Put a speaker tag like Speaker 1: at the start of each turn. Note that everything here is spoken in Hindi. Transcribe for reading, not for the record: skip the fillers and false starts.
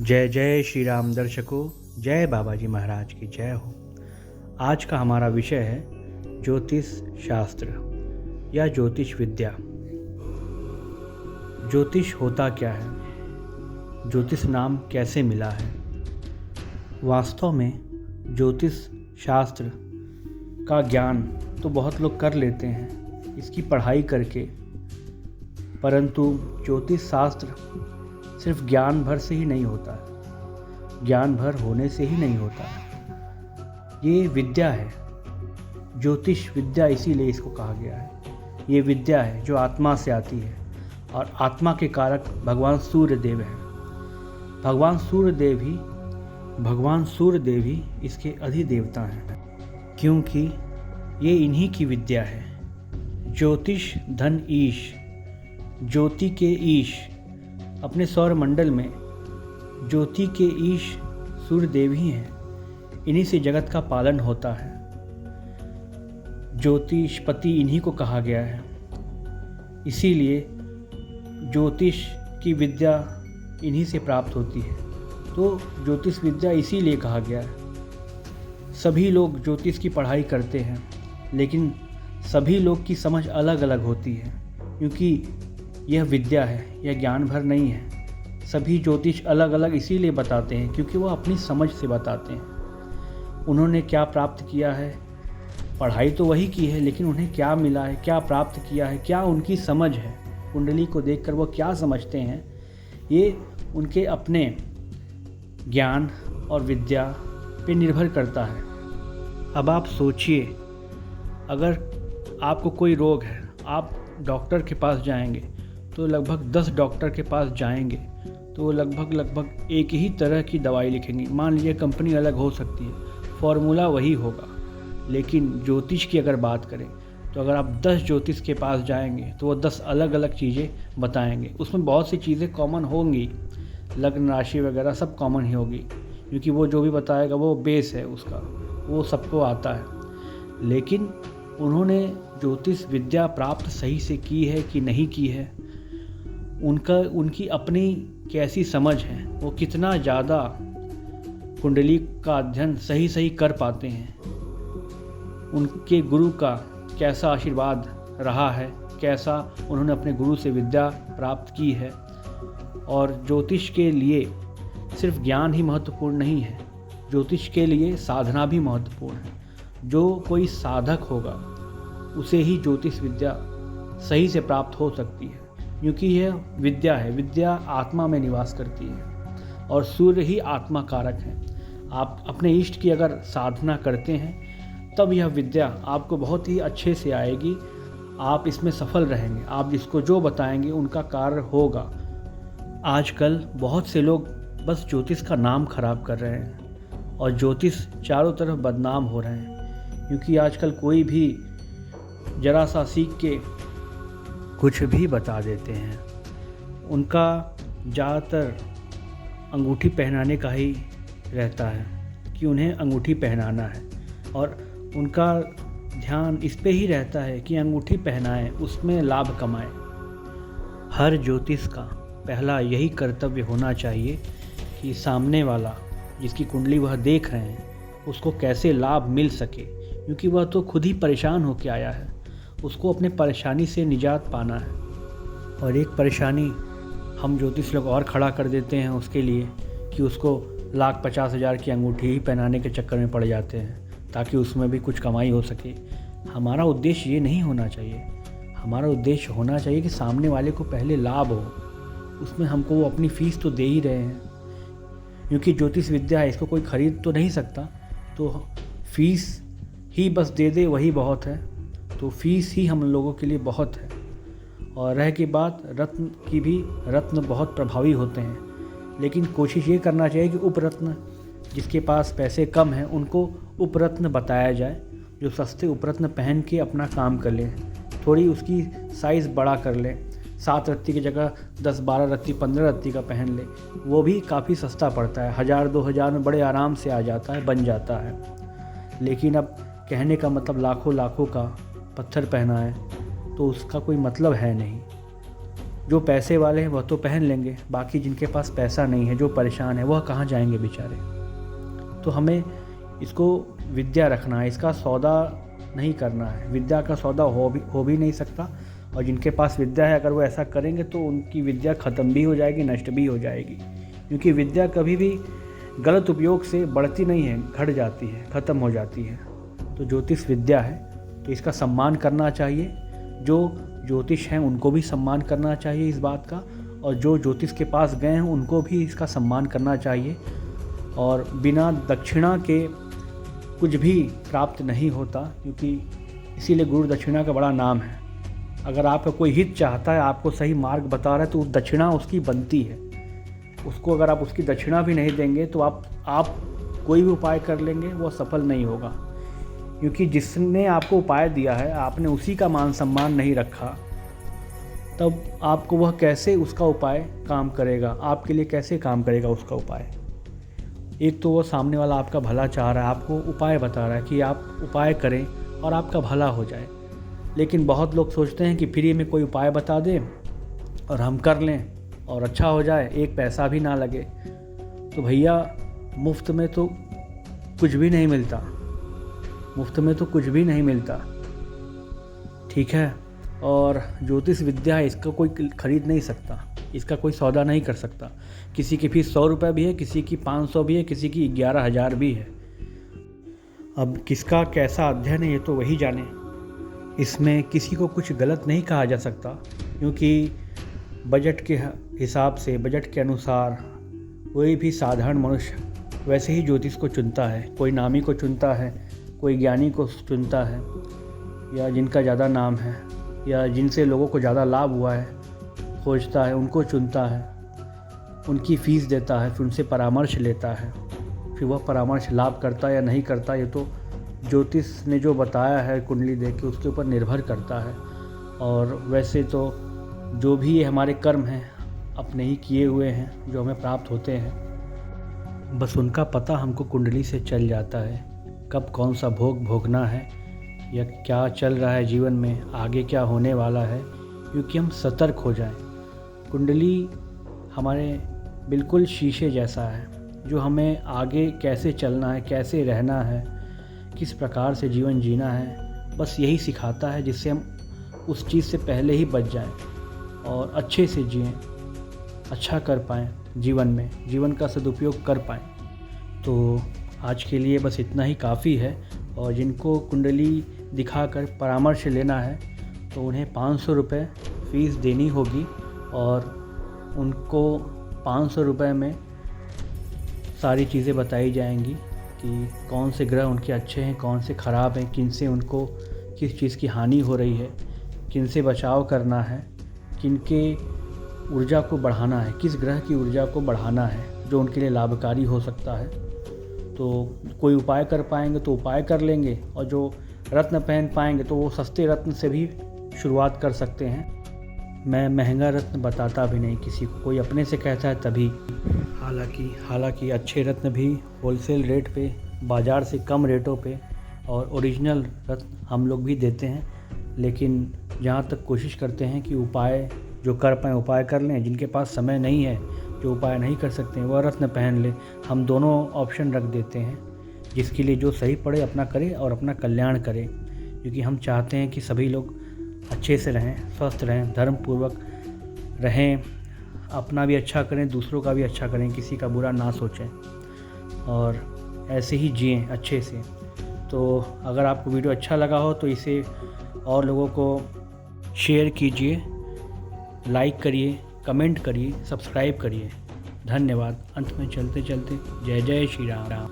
Speaker 1: जय जय श्री राम दर्शकों, जय बाबा जी महाराज की जय हो। आज का हमारा विषय है ज्योतिष शास्त्र या ज्योतिष विद्या। ज्योतिष होता क्या है, ज्योतिष नाम कैसे मिला है। वास्तव में ज्योतिष शास्त्र का ज्ञान तो बहुत लोग कर लेते हैं इसकी पढ़ाई करके, परंतु ज्योतिष शास्त्र सिर्फ ज्ञान भर से ही नहीं होता है, ज्ञान भर होने से ही नहीं होता है। ये विद्या है, ज्योतिष विद्या इसीलिए इसको कहा गया है। ये विद्या है जो आत्मा से आती है और आत्मा के कारक भगवान सूर्य देव हैं। भगवान सूर्य देव ही इसके अधिदेवता हैं, क्योंकि ये इन्हीं की विद्या है। ज्योतिष धन ईश, ज्योति के ईश, अपने सौर मंडल में ज्योति के ईश सूर्य देव ही हैं। इन्हीं से जगत का पालन होता है। ज्योतिषपति इन्हीं को कहा गया है। इसीलिए ज्योतिष की विद्या इन्हीं से प्राप्त होती है। तो ज्योतिष विद्या इसीलिए कहा गया है। सभी लोग ज्योतिष की पढ़ाई करते हैं, लेकिन सभी लोग की समझ अलग अलग होती है, क्योंकि यह विद्या है, यह ज्ञान भर नहीं है। सभी ज्योतिष अलग अलग इसीलिए बताते हैं क्योंकि वो अपनी समझ से बताते हैं। उन्होंने क्या प्राप्त किया है, पढ़ाई तो वही की है, लेकिन उन्हें क्या मिला है, क्या प्राप्त किया है, क्या उनकी समझ है, कुंडली को देखकर वो क्या समझते हैं, ये उनके अपने ज्ञान और विद्या पे निर्भर करता है। अब आप सोचिए, अगर आपको कोई रोग है, आप डॉक्टर के पास जाएंगे तो लगभग 10 डॉक्टर के पास जाएंगे तो वो लगभग एक ही तरह की दवाई लिखेंगे। मान लीजिए कंपनी अलग हो सकती है, फॉर्मूला वही होगा, लेकिन ज्योतिष की अगर बात करें तो अगर आप 10 ज्योतिष के पास जाएंगे तो वो 10 अलग अलग चीज़ें बताएंगे। उसमें बहुत सी चीज़ें कॉमन होंगी, लग्न राशि वगैरह सब कॉमन ही होगी, क्योंकि वो जो भी बताएगा वो बेस है उसका, वो सबको आता है। लेकिन उन्होंने ज्योतिष विद्या प्राप्त सही से की है कि नहीं की है, उनकी अपनी कैसी समझ है, वो कितना ज़्यादा कुंडली का अध्ययन सही कर पाते हैं, उनके गुरु का कैसा आशीर्वाद रहा है, कैसा उन्होंने अपने गुरु से विद्या प्राप्त की है। और ज्योतिष के लिए सिर्फ ज्ञान ही महत्वपूर्ण नहीं है, ज्योतिष के लिए साधना भी महत्वपूर्ण है। जो कोई साधक होगा उसे ही ज्योतिष विद्या सही से प्राप्त हो सकती है, क्योंकि यह विद्या है, विद्या आत्मा में निवास करती है और सूर्य ही आत्मा कारक है। आप अपने इष्ट की अगर साधना करते हैं तब यह विद्या आपको बहुत ही अच्छे से आएगी, आप इसमें सफल रहेंगे। आप जिसको जो बताएंगे उनका कार्य होगा। आजकल बहुत से लोग बस ज्योतिष का नाम खराब कर रहे हैं और ज्योतिष चारों तरफ बदनाम हो रहे हैं, क्योंकि आजकल कोई भी जरा सा सीख के कुछ भी बता देते हैं। उनका ज़्यादातर अंगूठी पहनाने का ही रहता है कि उन्हें अंगूठी पहनाना है, और उनका ध्यान इस पे ही रहता है कि अंगूठी पहनाएं, उसमें लाभ कमाएं। हर ज्योतिष का पहला यही कर्तव्य होना चाहिए कि सामने वाला जिसकी कुंडली वह देख रहे हैं उसको कैसे लाभ मिल सके, क्योंकि वह तो खुद ही परेशान होकर आया है, उसको अपने परेशानी से निजात पाना है। और एक परेशानी हम ज्योतिष लोग और खड़ा कर देते हैं उसके लिए कि उसको 1,50,000 की अंगूठी ही पहनाने के चक्कर में पड़ जाते हैं ताकि उसमें भी कुछ कमाई हो सके। हमारा उद्देश्य ये नहीं होना चाहिए। हमारा उद्देश्य होना चाहिए कि सामने वाले को पहले लाभ हो, उसमें हमको वो अपनी फ़ीस तो दे ही रहे हैं, क्योंकि ज्योतिष विद्या है, इसको कोई ख़रीद तो नहीं सकता, तो फीस ही बस दे दे वही बहुत है। तो फीस ही हम लोगों के लिए बहुत है। और रह की बात रत्न की भी, रत्न बहुत प्रभावी होते हैं, लेकिन कोशिश ये करना चाहिए कि उपरत्न जिसके पास पैसे कम हैं उनको उपरत्न बताया जाए, जो सस्ते उपरत्न पहन के अपना काम कर लें, थोड़ी उसकी साइज़ बड़ा कर लें, 7 रत्ती की जगह 10-12 रत्ती 15 रत्ती का पहन ले, वो भी काफ़ी सस्ता पड़ता है। 1,000-2,000 में बड़े आराम से आ जाता है, बन जाता है। लेकिन अब कहने का मतलब लाखों का पत्थर पहना है तो उसका कोई मतलब है नहीं। जो पैसे वाले हैं वह तो पहन लेंगे, बाकी जिनके पास पैसा नहीं है, जो परेशान है, वह कहाँ जाएंगे बेचारे। तो हमें इसको विद्या रखना है, इसका सौदा नहीं करना है। विद्या का सौदा हो भी नहीं सकता, और जिनके पास विद्या है अगर वो ऐसा करेंगे तो उनकी विद्या ख़त्म भी हो जाएगी, नष्ट भी हो जाएगी। क्योंकि विद्या कभी भी गलत उपयोग से बढ़ती नहीं है, घट जाती है, ख़त्म हो जाती है। तो ज्योतिष विद्या है तो इसका सम्मान करना चाहिए। जो ज्योतिष हैं उनको भी सम्मान करना चाहिए इस बात का, और जो ज्योतिष के पास गए हैं उनको भी इसका सम्मान करना चाहिए। और बिना दक्षिणा के कुछ भी प्राप्त नहीं होता, क्योंकि इसीलिए गुरु दक्षिणा का बड़ा नाम है। अगर आपका कोई हित चाहता है, आपको सही मार्ग बता रहा है, तो दक्षिणा उसकी बनती है। उसको अगर आप उसकी दक्षिणा भी नहीं देंगे तो आप कोई भी उपाय कर लेंगे वो सफल नहीं होगा। क्योंकि जिसने आपको उपाय दिया है, आपने उसी का मान सम्मान नहीं रखा, तब आपको वह कैसे उसका उपाय काम करेगा, आपके लिए कैसे काम करेगा उसका उपाय। एक तो वो सामने वाला आपका भला चाह रहा है, आपको उपाय बता रहा है कि आप उपाय करें और आपका भला हो जाए। लेकिन बहुत लोग सोचते हैं कि फ्री में कोई उपाय बता दें और हम कर लें और अच्छा हो जाए, एक पैसा भी ना लगे। तो भैया मुफ्त में तो कुछ भी नहीं मिलता, मुफ्त में तो कुछ भी नहीं मिलता, ठीक है। और ज्योतिष विद्या है, इसका कोई खरीद नहीं सकता, इसका कोई सौदा नहीं कर सकता। किसी की फीस 100 रुपये भी है, किसी की 500 भी है, किसी की 11,000 भी है। अब किसका कैसा अध्ययन है ये तो वही जाने। इसमें किसी को कुछ गलत नहीं कहा जा सकता, क्योंकि बजट के हिसाब से, बजट के अनुसार कोई भी साधारण मनुष्य वैसे ही ज्योतिष को चुनता है। कोई नामी को चुनता है, कोई ज्ञानी को चुनता है, या जिनका ज़्यादा नाम है, या जिनसे लोगों को ज़्यादा लाभ हुआ है खोजता है, उनको चुनता है, उनकी फ़ीस देता है, फिर उनसे परामर्श लेता है। फिर वह परामर्श लाभ करता है या नहीं करता, ये तो ज्योतिष ने जो बताया है कुंडली देख के उसके ऊपर निर्भर करता है। और वैसे तो जो भी ये हमारे कर्म हैं अपने ही किए हुए हैं, जो हमें प्राप्त होते हैं, बस उनका पता हमको कुंडली से चल जाता है। कब कौन सा भोग भोगना है, या क्या चल रहा है जीवन में, आगे क्या होने वाला है, क्योंकि हम सतर्क हो जाएं। कुंडली हमारे बिल्कुल शीशे जैसा है, जो हमें आगे कैसे चलना है, कैसे रहना है, किस प्रकार से जीवन जीना है, बस यही सिखाता है, जिससे हम उस चीज़ से पहले ही बच जाएं और अच्छे से जिएं, अच्छा कर पाएँ जीवन में, जीवन का सदुपयोग कर पाएँ। तो आज के लिए बस इतना ही काफ़ी है। और जिनको कुंडली दिखाकर परामर्श लेना है तो उन्हें 500 रुपये फ़ीस देनी होगी, और उनको 500 रुपये में सारी चीज़ें बताई जाएंगी कि कौन से ग्रह उनके अच्छे हैं, कौन से ख़राब हैं, किन से उनको किस चीज़ की हानि हो रही है, किन से बचाव करना है, किन के ऊर्जा को बढ़ाना है, किस ग्रह की ऊर्जा को बढ़ाना है जो उनके लिए लाभकारी हो सकता है। तो कोई उपाय कर पाएंगे तो उपाय कर लेंगे, और जो रत्न पहन पाएंगे तो वो सस्ते रत्न से भी शुरुआत कर सकते हैं। मैं महंगा रत्न बताता भी नहीं किसी को, कोई अपने से कहता है तभी। हालांकि अच्छे रत्न भी होलसेल रेट पे, बाज़ार से कम रेटों पे और ओरिजिनल रत्न हम लोग भी देते हैं। लेकिन जहाँ तक कोशिश करते हैं कि उपाय जो कर पाएँ उपाय कर लें, जिनके पास समय नहीं है, जो उपाय नहीं कर सकते हैं, वह रत्न पहन ले। हम दोनों ऑप्शन रख देते हैं, जिसके लिए जो सही पड़े अपना करे और अपना कल्याण करे। क्योंकि हम चाहते हैं कि सभी लोग अच्छे से रहें, स्वस्थ रहें, धर्मपूर्वक रहें, अपना भी अच्छा करें, दूसरों का भी अच्छा करें, किसी का बुरा ना सोचें और ऐसे ही जिएं अच्छे से। तो अगर आपको वीडियो अच्छा लगा हो तो इसे और लोगों को शेयर कीजिए, लाइक करिए, कमेंट करिए, सब्सक्राइब करिए। धन्यवाद। अंत में चलते चलते जय जय श्री राम।